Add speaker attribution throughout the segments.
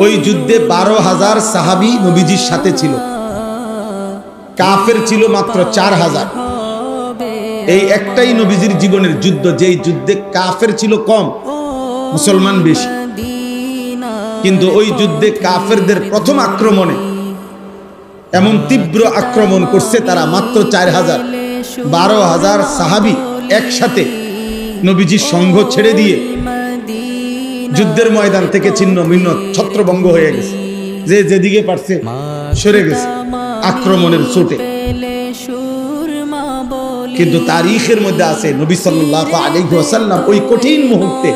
Speaker 1: ওই যুদ্ধে 12,000 সাহাবী নবীজির সাথে ছিল, কাফের ছিল মাত্র 4,000। এই একটাই নবীজির জীবনের যুদ্ধ, যেই যুদ্ধে কাফের ছিল কম, মুসলমান বেশি। কিন্তু ওই যুদ্ধে কাফেরদের প্রথম আক্রমণে এমন তীব্র আক্রমণ করছে তারা, মাত্র 4,000। 12,000 সাহাবী একসাথে নবীজির সঙ্গ ছেড়ে দিয়ে যুদ্ধের ময়দান থেকে ছিন্ন ভিন্ন ছত্রভঙ্গ হয়ে গেছে, যে যেদিকে পারছে সরে গেছে আক্রমণের চোটে। কিন্তু তারিখের মধ্যে আছে নবী সাল্লাল্লাহু আলাইহি ওয়াসাল্লাম ওই কঠিন মুহূর্তে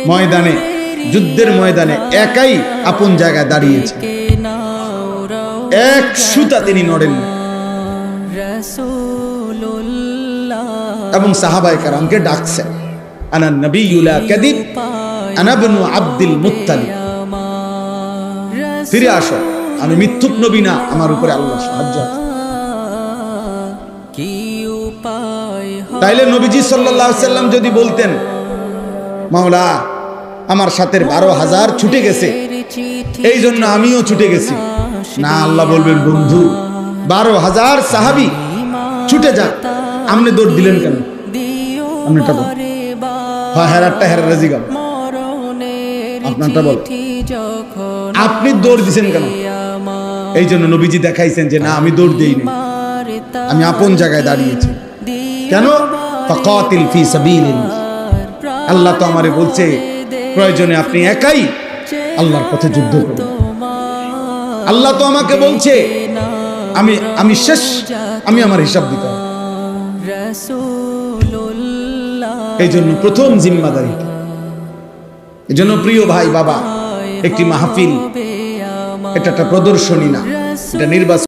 Speaker 1: ময়দানে, যুদ্ধের ময়দানে একাই আপন জায়গায় দাঁড়িয়েছে, এক সুতা তিনি নড়েন এবং সাহাবায়ে কেরামকে ডাকছেন, আনা নবিয়্যুল লা কাযিব আনা ইবনু আব্দুল মুত্তালিব, ফিরে আসো, আমি মিথ্যুক নবী না, আমার উপরে আল্লাহর সাহায্য আছে। তাইলে নবীজি সাল্লাল্লাহু আলাইহি ওয়াসাল্লাম যদি বলতেন, মাওলা আমার সাথে 12,000 ছুটে গেছে, এই জন্য আমিও ছুটে গেছি, না, আল্লাহ বলবেন, বন্ধু 12,000 সাহাবী ছুটে যাক, আপনি দৌড় দিলেন কেন? আপনিটা বল, হেরারটা হেরার রাজি গাল, আপনারটা বল, আপনি দৌড় দিছেন কেন? এই জন্য নবীজি দেখাইছেন যে না, আমি দৌড় দেইনি, আমি আপন জায়গায় দাঁড়িয়েছি। কেন? ফাকাতিল ফি সাবিলিল্লাহ, আল্লাহ তো আমারে বলছে প্রয়োজনে আপনি একাই আল্লাহর পথে যুদ্ধ করুন। আল্লাহ তো আমাকে বলছে আমি শেষ, আমি আমার হিসাব দিতে হবে। এই জন্য প্রথম জিম্মাদারি, এই জন্য প্রিয় ভাই বাবা, একটি মাহফিল এটা একটা প্রদর্শনী না, এটা নির্বাচন।